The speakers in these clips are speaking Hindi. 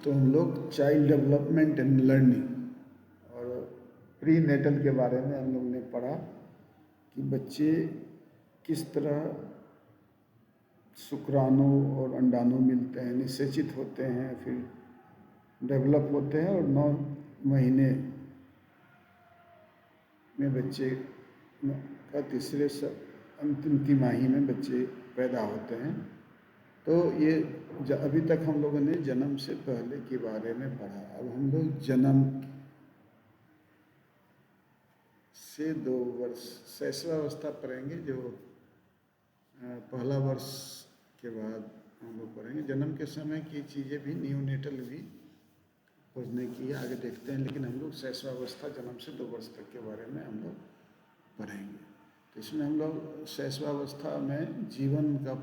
तो हम लोग चाइल्ड डेवलपमेंट एंड लर्निंग और प्री नेटल के बारे में हम लोग ने पढ़ा कि बच्चे किस तरह शुक्राणु और अंडाणु मिलते हैं, निषेचित होते हैं, फिर डेवलप होते हैं और 9 महीने में बच्चे का तीसरे अंतिम तिमाही में बच्चे पैदा होते हैं। तो ये अभी तक हम लोगों ने जन्म से पहले के बारे में पढ़ा। अब हम लोग जन्म से 2 वर्ष शैशवावस्था पढ़ेंगे, जो पहला वर्ष के बाद हम लोग पढ़ेंगे। जन्म के समय की चीज़ें भी नियोनेटल भी पढ़ने की आगे देखते हैं, लेकिन हम लोग शैशवावस्था जन्म से 2 वर्ष तक के बारे में हम लोग पढ़ेंगे। तो इसमें हम लोग शैशवावस्था में जीवन का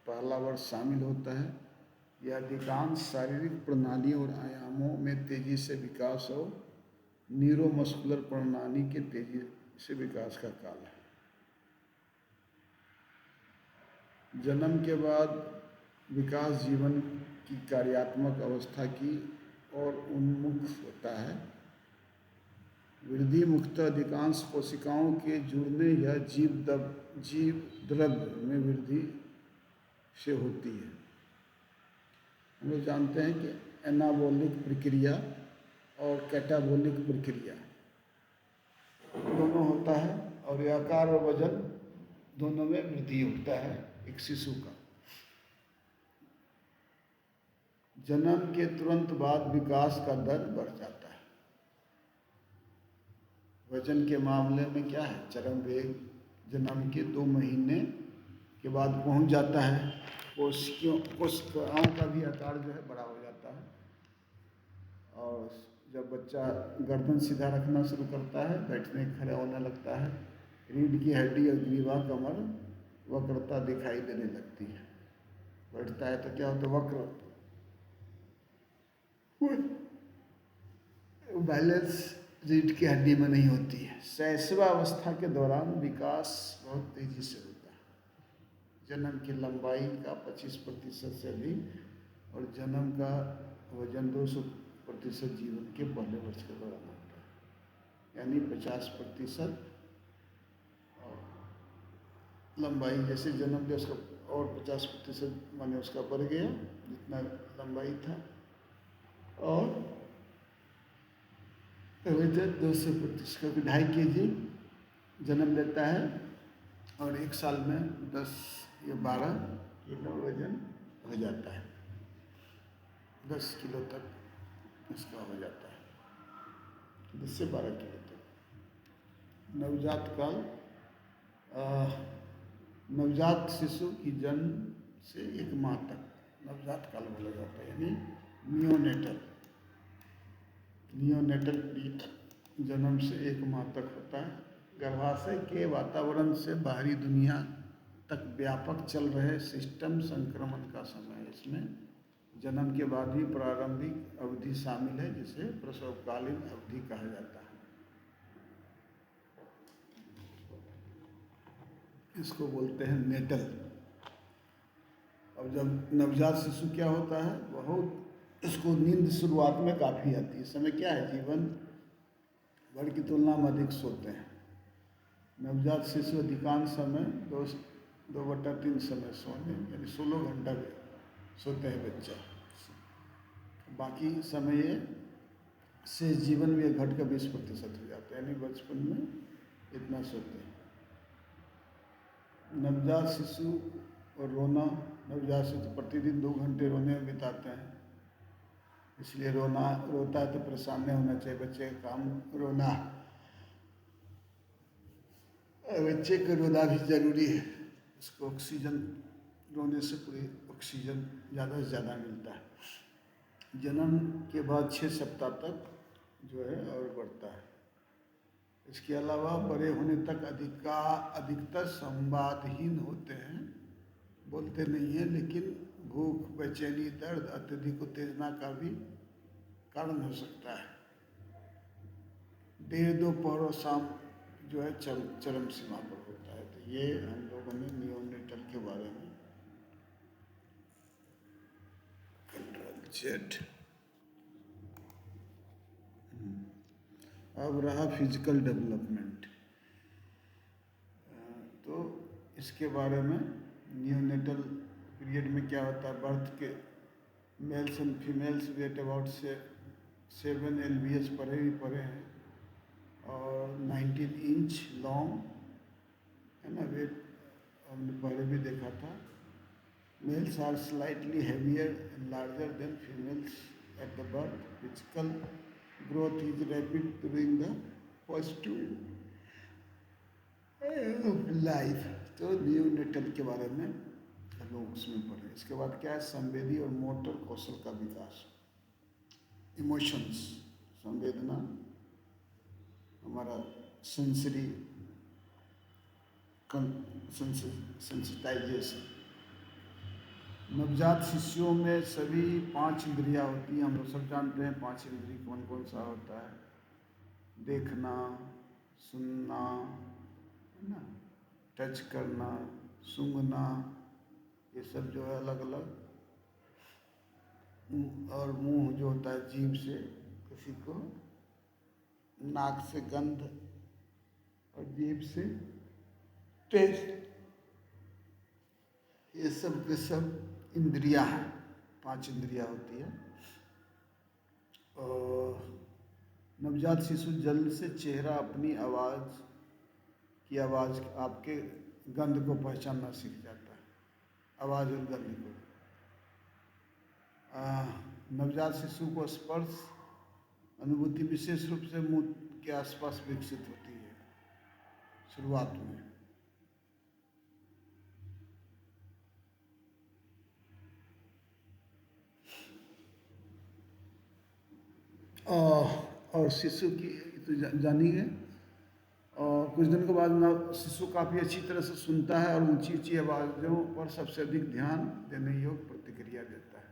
पहला वर्ष शामिल होता है। यह अधिकांश शारीरिक प्रणालियों और आयामों में तेजी से विकास और न्यूरोमस्कुलर प्रणाली के तेजी से विकास का काल है। जन्म के बाद विकास जीवन की कार्यात्मक अवस्था की ओर उन्मुख होता है। वृद्धि मुख्यतः अधिकांश कोशिकाओं के जुड़ने या जीव द्रव्य में वृद्धि से होती है। हम लोग जानते हैं कि एनाबॉलिक प्रक्रिया और कैटाबॉलिक प्रक्रिया दोनों होता है, और ये आकार और वजन दोनों में वृद्धि होता है एक शिशु का। जन्म के तुरंत बाद विकास का दर बढ़ जाता है। वजन के मामले में क्या है, चरम वेग जन्म के 2 महीने के बाद पहुंच जाता है। कोशिकाओं का भी आकार जो है बड़ा हो जाता है, और जब बच्चा गर्दन सीधा रखना शुरू करता है, बैठने खड़ा होने लगता है, रीढ़ की हड्डी और ग्रीवा कमर वक्रता दिखाई देने लगती है। बैठता है तो क्या होता है, वक्र बैलेंस रीढ़ की हड्डी में नहीं होती है। शैशवावस्था के दौरान विकास बहुत तेजी से होता है। जन्म की लंबाई का 25% से अधिक और जन्म का वजन 200% जीवन के पहले वर्ष के दौरान होता है, यानी 50%। और लंबाई जैसे जन्म दिया उसका और 50% माने उसका बढ़ गया जितना लंबाई था, और वजन 200% का 2.5 kg जन्म लेता है, और 1 साल में 10 या 12 किलो वजन हो जाता है। 10 किलो तक इसका हो जाता है, 10 से 12 किलो तक। नवजात काल नवजात शिशु की जन्म से 1 माह तक नवजात काल बोला जाता है, यानी नियोनेटल पीरियड जन्म से 1 माह तक होता है। गर्भाशय के वातावरण से बाहरी दुनिया तक व्यापक चल रहे सिस्टम संक्रमण का समय। इसमें जन्म के बाद ही प्रारंभिक अवधि शामिल है, जिसे प्रसवकालीन अवधि कहा जाता है। इसको बोलते हैं नेटल। अब जब नवजात शिशु क्या होता है, बहुत इसको नींद शुरुआत में काफ़ी आती है। इस समय क्या है, जीवन भर की तुलना में अधिक सोते हैं। नवजात शिशु अधिकांश समय 2/3 समय सोने, यानी 16 घंटा सोते हैं बच्चा। बाकी समय से जीवन में घट कर 20% हो जाता है, यानी बचपन में इतना सोते हैं। नवजात शिशु और रोना, नवजात शिशु प्रतिदिन 2 घंटे रोने में बिताते हैं, इसलिए रोता है तो परेशान नहीं होना चाहिए। बच्चे का काम रोना, बच्चे को रोना भी जरूरी है। उसको ऑक्सीजन, रोने से पूरी ऑक्सीजन ज़्यादा से ज़्यादा मिलता है। जन्म के बाद 6 सप्ताह तक जो है और बढ़ता है। इसके अलावा बड़े होने तक अधिकतर संवादहीन होते हैं, बोलते नहीं हैं, लेकिन भूख, बेचैनी, दर्द, अत्यधिक उत्तेजना का भी कारण हो सकता है। 1:30 दोपहर और शाम जो है चरम सीमा पर होता है। तो ये हम लोगों ने नियोनेटल के बारे में Ctrl Z अब रहा फिजिकल डेवलपमेंट। तो इसके बारे में नियोनेटल पीरियड में क्या होता है, बर्थ के males and females weight about से 7 LBS पढ़े भी पढ़े हैं, और 19 इंच लॉन्ग है ना वेट, हमने पहले भी देखा था। Males are slightly heavier and larger than females at the birth. Physical growth is rapid during the first 2 life. तो नियोनेटल के बारे में लोग उसमें पढ़े। इसके बाद क्या है, संवेदी और मोटर कौशल का विकास। इमोशंस, संवेदना, हमारा सेंसरी सेंसिटाइजेशन। नवजात शिशुओं में सभी 5 इंद्रियाँ होती हैं। हम लोग सब जानते हैं 5 इंद्रिय कौन कौन सा होता है, देखना, सुनना, है ना, टच करना, सूंघना, ये सब जो है अलग अलग। और मुंह जो होता है जीभ से, किसी को नाक से गंध और जीभ से टेस्ट, ये सब के सब इंद्रियां हैं। 5 इंद्रियां होती है। और नवजात शिशु जल्द से चेहरा अपनी आवाज़ की आवाज़ आपके गंध को पहचानना सीख जाता है, आवाज़ और गंध को। नवजात शिशु को स्पर्श अनुभूति विशेष रूप से मुंह के आसपास विकसित होती है शुरुआत में। और शिशु की तो जानी है। और कुछ दिन के बाद नव शिशु काफ़ी अच्छी तरह से सुनता है और ऊंची ऊंची आवाज़ों पर सबसे अधिक ध्यान देने योग्य प्रतिक्रिया देता है।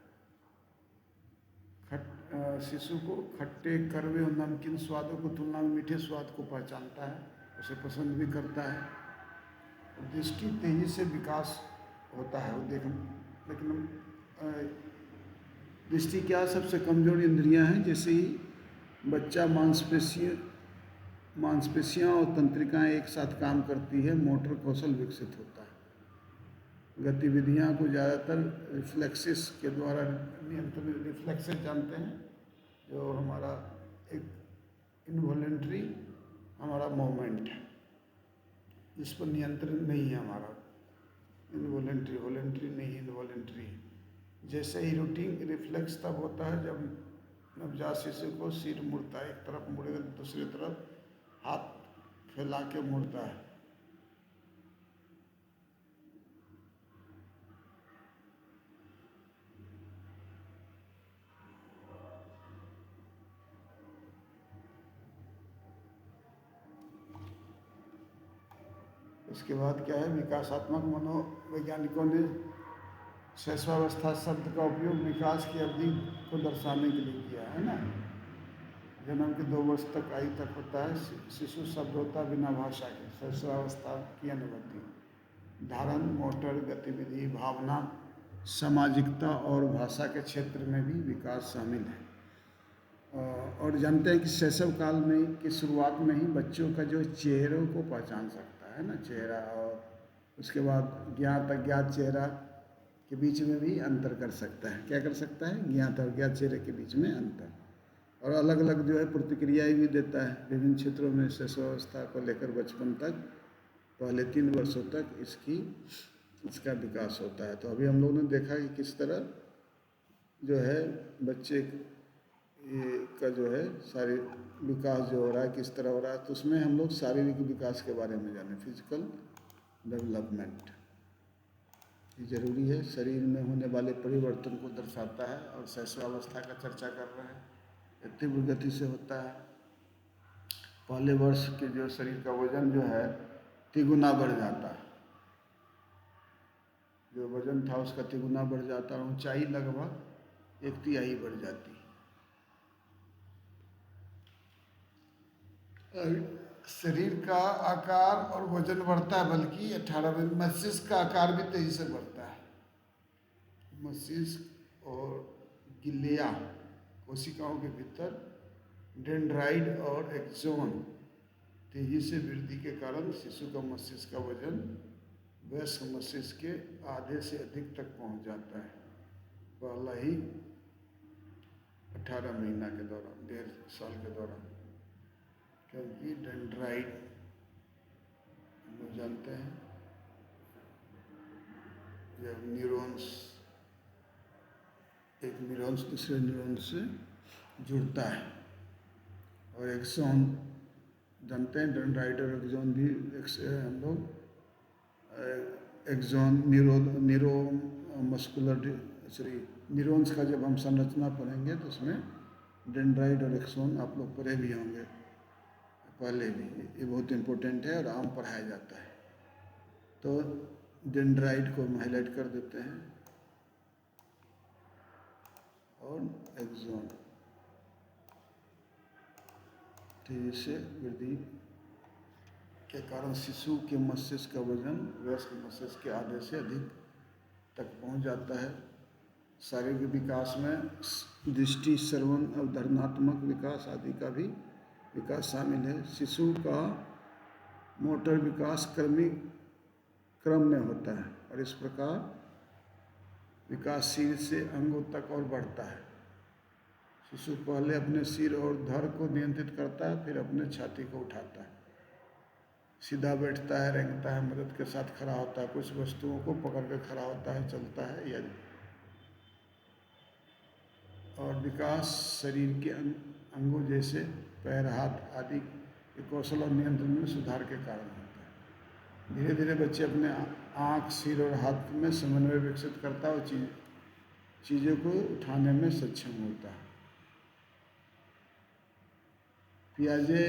शिशु को खट्टे, कड़वे और नमकीन स्वादों की तुलना में मीठे स्वाद को पहचानता है, उसे पसंद भी करता है। दृष्टि तेजी से विकास होता है वो लेकिन दृष्टि क्या सबसे कमज़ोर इंद्रियां हैं। जैसे ही बच्चा मांसपेशियां और तंत्रिकाएं एक साथ काम करती है, मोटर कौशल विकसित होता है। गतिविधियां को ज़्यादातर रिफ्लेक्सेस के द्वारा नियंत्रित। रिफ्लेक्सेस जानते हैं, जो हमारा एक इनवॉलेंट्री हमारा मूवमेंट है, जिस पर नियंत्रण नहीं है हमारा। इनवॉलेंट्री, वॉलेंट्री नहीं, इनवॉलेंट्री। जैसे ही रूटीन रिफ्लेक्स तब होता है जब नवजात शिशु को सिर मुड़ता है, एक तरफ मुड़ेगा दूसरी तरफ हाथ फैला के मुड़ता है। इसके बाद क्या है, विकासात्मक मनोवैज्ञानिकों ने शैशवावस्था शब्द का उपयोग विकास की अवधि को दर्शाने के लिए किया है ना। जन्म के 2 वर्ष तक आयु तक होता है शिशु शब्द होता है बिना भाषा के। शैशवावस्था की अनुभूति, धारण, मोटर गतिविधि, भावना, सामाजिकता और भाषा के क्षेत्र में भी विकास शामिल है। और जानते हैं कि शैशव काल में की शुरुआत में ही बच्चों का जो चेहरों को पहचान सकता है ना, चेहरा, और उसके बाद ज्ञात अज्ञात चेहरा के बीच में भी अंतर कर सकता है। क्या कर सकता है, ज्ञात और अज्ञात चेहरे के बीच में अंतर। और अलग अलग जो है प्रतिक्रियाएं भी देता है विभिन्न क्षेत्रों में। शैशवावस्था को लेकर बचपन तक, पहले 3 वर्षों तक इसका विकास होता है। तो अभी हम लोगों ने देखा कि किस तरह जो है बच्चे का जो है शारीरिक विकास जो हो रहा है किस तरह हो रहा है। तो उसमें हम लोग शारीरिक विकास के बारे में जाने, फिजिकल डेवलपमेंट ये जरूरी है। शरीर में होने वाले परिवर्तन को दर्शाता है। और शैशवावस्था का चर्चा कर रहे हैं, तीव्र गति से होता है। पहले वर्ष के जो शरीर का वजन जो है 3 गुना बढ़ जाता है। जो वजन था उसका 3 गुना बढ़ जाता है। ऊंचाई लगभग 1/3 बढ़ जाती है। शरीर का आकार और वजन बढ़ता है, बल्कि 18 में मस्तिष्क का आकार भी तेजी से बढ़ता है। मस्तिष्क और गिलिया कोशिकाओं के भीतर डेंड्राइट और एक्सोन तेजी से वृद्धि के कारण शिशु का मस्तिष्क का वजन वयस्क मस्तिष्क के आधे से अधिक तक पहुंच जाता है, पहला ही 18 महीना के दौरान, 1.5 साल के दौरान। क्योंकि डेंड्राइट हम लोग जानते हैं जब न्यूरॉन्स एक न्यूरॉन्स दूसरे न्यूरॉन से जुड़ता है, और एक्सोन जानते हैं डेंड्राइट और एक्सोन भी हम लोग axon neuromuscular sorry neurons का जब हम संरचना पढ़ेंगे तो उसमें डेंड्राइट और एक्सोन आप लोग पढ़े भी होंगे पहले भी, ये बहुत इम्पोर्टेंट है और आम पढ़ाया जाता है। तो डेंड्राइट को हम हाईलाइट कर देते हैं और एक्सोन तेजी से वृद्धि के कारण शिशु के मस्तिष्क का वजन वयस्क मस्तिष्क के आधे से अधिक तक पहुंच जाता है। शारीरिक विकास में दृष्टि, श्रवण, अवधारणात्मक विकास आदि का भी विकास शामिल है। शिशु का मोटर विकास क्रम में होता है और इस प्रकार विकास सिर से अंगों तक और बढ़ता है। शिशु पहले अपने सिर और धड़ को नियंत्रित करता है, फिर अपने छाती को उठाता है, सीधा बैठता है, रेंगता है, मदद के साथ खड़ा होता है, कुछ वस्तुओं को पकड़ कर खड़ा होता है, चलता है या और विकास शरीर के अंगों जैसे पैर, हाथ आदि के कौशल और नियंत्रण में सुधार के कारण होता है। धीरे धीरे बच्चे अपने आँख, सिर और हाथ में समन्वय विकसित करता है और चीज़ों को उठाने में सक्षम होता है। पियाजे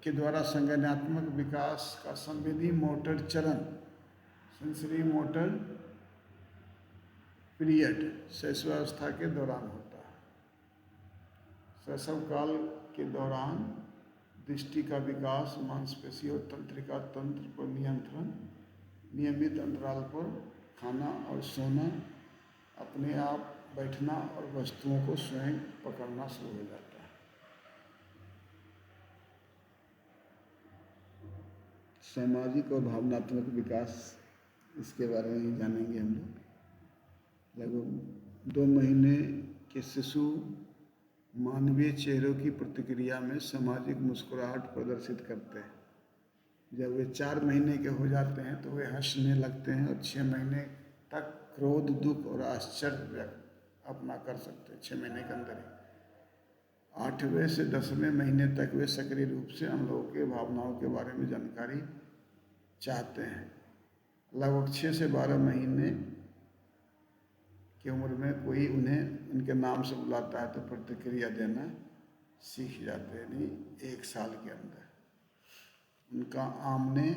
के द्वारा संज्ञानात्मक विकास का संवेदी मोटर चरण सेंसरी मोटर पीरियड शैशवावस्था के दौरान होता है। शैशव काल के दौरान दृष्टि का विकास, मांसपेशी और तंत्रिका तंत्र पर नियंत्रण, नियमित अंतराल पर खाना और सोना, अपने आप बैठना और वस्तुओं को स्वयं पकड़ना शुरू हो जाता है। सामाजिक और भावनात्मक विकास, इसके बारे में ही जानेंगे हम लोग। लगभग 2 महीने के शिशु मानवीय चेहरों की प्रतिक्रिया में सामाजिक मुस्कुराहट प्रदर्शित करते हैं। जब वे 4 महीने के हो जाते हैं तो वे हंसने लगते हैं और 6 महीने तक क्रोध, दुख और आश्चर्य अपना कर सकते हैं 6 महीने के अंदर ही। 8वें से 10वें महीने तक वे सक्रिय रूप से हम लोगों के भावनाओं के बारे में जानकारी चाहते हैं। लगभग 6 से 12 महीने की उम्र में कोई उन्हें उनके नाम से बुलाता है तो प्रतिक्रिया देना सीख जाते हैं। यानी 1 साल के अंदर उनका आमने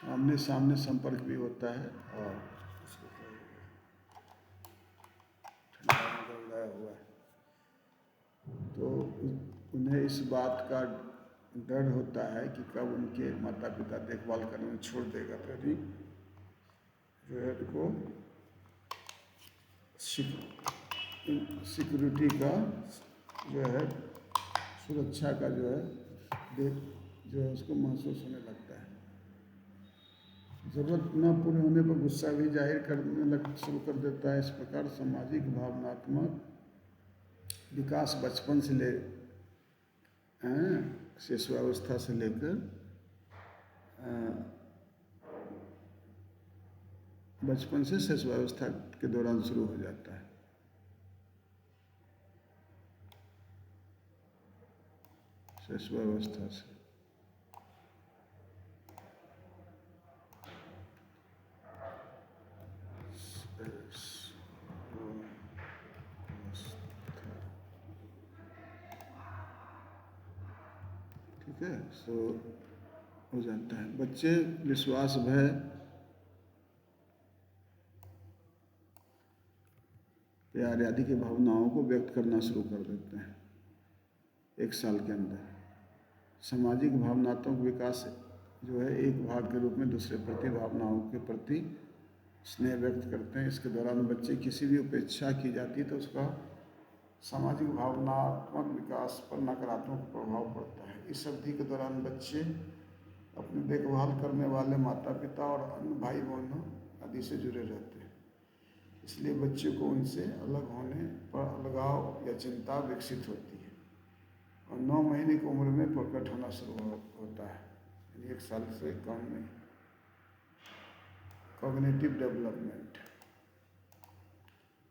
आमने सामने संपर्क भी होता है और ठंडा हुआ है तो उन्हें इस बात का डर होता है कि कब उनके माता पिता देखभाल करने में छोड़ देगा, तो यदि जो है को सिक्योरिटी का जो है, सुरक्षा का जो है उसको महसूस होने लगता है। ज़रूरत न पूरे होने पर गुस्सा भी जाहिर करने शुरू कर देता है। इस प्रकार सामाजिक भावनात्मक विकास बचपन से शिशुअवस्था से लेकर बचपन से शिशुअवस्था के दौरान शुरू हो जाता है। शिशुअवस्था से ठीक है, सो हो जाता है। बच्चे विश्वास, भय, प्यार आदि की भावनाओं को व्यक्त करना शुरू कर देते हैं 1 साल के अंदर। सामाजिक भावनात्मक विकास जो है एक भाग के रूप में दूसरे प्रति भावनाओं के प्रति स्नेह व्यक्त करते हैं। इसके दौरान बच्चे किसी भी उपेक्षा की जाती है तो उसका सामाजिक भावनात्मक विकास पर नकारात्मक प्रभाव पड़ता है। इस अवधि के दौरान बच्चे अपनी देखभाल करने वाले माता पिता और अन्य भाई बहनों आदि से जुड़े रहते हैं, इसलिए बच्चे को उनसे अलग होने पर अलगाव या चिंता विकसित होती है और 9 महीने की उम्र में प्रकट होना शुरू होता है, यानी 1 साल से कम नहीं। कॉग्निटिव डेवलपमेंट,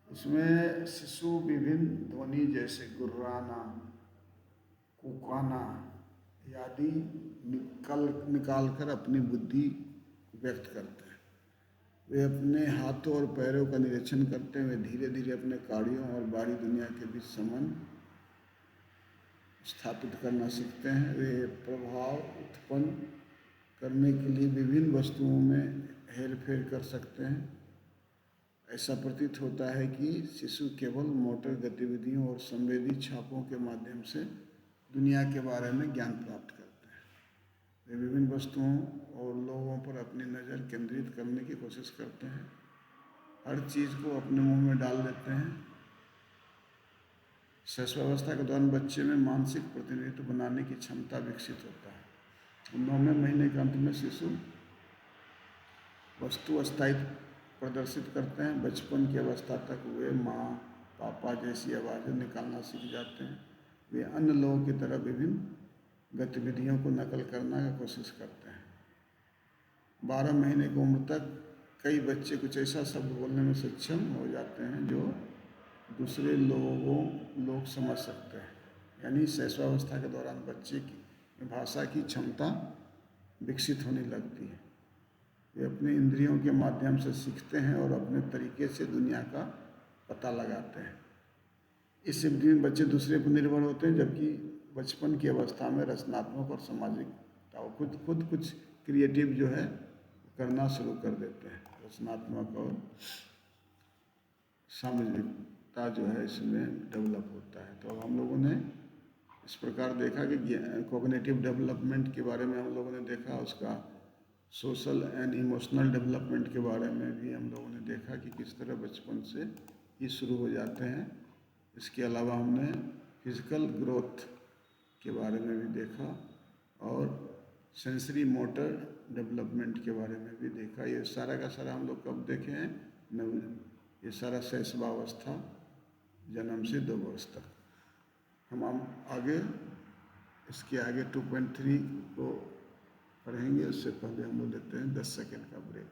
इसमें शिशु विभिन्न ध्वनि जैसे गुर्राना, कुकाना आदि निकाल कर अपनी बुद्धि व्यक्त करते हैं। वे अपने हाथों और पैरों का निरीक्षण करते हुए धीरे धीरे अपने कार्यों और बाहरी दुनिया के बीच संबंध स्थापित करना सीखते हैं। वे प्रभाव उत्पन्न करने के लिए विभिन्न वस्तुओं में हेरफेर कर सकते हैं। ऐसा प्रतीत होता है कि शिशु केवल मोटर गतिविधियों और संवेदी छापों के माध्यम से दुनिया के बारे में ज्ञान प्राप्त करते हैं। वे विभिन्न वस्तुओं और लोगों पर अपनी नज़र केंद्रित करने की कोशिश करते हैं, हर चीज़ को अपने मुंह में डाल देते हैं। शैशवावस्था के दौरान बच्चे में मानसिक प्रतिनिधित्व बनाने की क्षमता विकसित होता है। 9वें महीने के अंत में शिशु वस्तु स्थायित्व प्रदर्शित करते हैं। बचपन की अवस्था तक वे माँ पापा जैसी आवाज़ें निकालना सीख जाते हैं। वे अन्य लोगों की तरह विभिन्न गतिविधियों को नकल करने की कोशिश करते हैं। 12 महीने की उम्र तक कई बच्चे कुछ ऐसा शब्द बोलने में सक्षम हो जाते हैं जो दूसरे लोग समझ सकते हैं, यानी शैशवावस्था के दौरान बच्चे की भाषा की क्षमता विकसित होने लगती है। वे अपने इंद्रियों के माध्यम से सीखते हैं और अपने तरीके से दुनिया का पता लगाते हैं। इस अवधि में बच्चे दूसरे पर निर्भर होते हैं, जबकि बचपन की अवस्था में रचनात्मक और सामाजिक खुद कुछ क्रिएटिव जो है करना शुरू कर देते हैं। रचनात्मक और सामाजिकता जो है इसमें डेवलप होता है। तो हम लोगों ने इस प्रकार देखा कि कॉग्निटिव डेवलपमेंट के बारे में हम लोगों ने देखा, उसका सोशल एंड इमोशनल डेवलपमेंट के बारे में भी हम लोगों ने देखा कि किस तरह बचपन से ये शुरू हो जाते हैं। इसके अलावा हमने फिजिकल ग्रोथ के बारे में भी देखा और सेंसरी मोटर डेवलपमेंट के बारे में भी देखा। ये सारा का सारा हम लोग कब देखे हैं? ये सारा शैशवावस्था जन्म से 2 वर्ष तक। हम आगे इसके आगे 2.3 को पढ़ेंगे। उससे पहले हम लोग लेते हैं 10 सेकेंड का ब्रेक।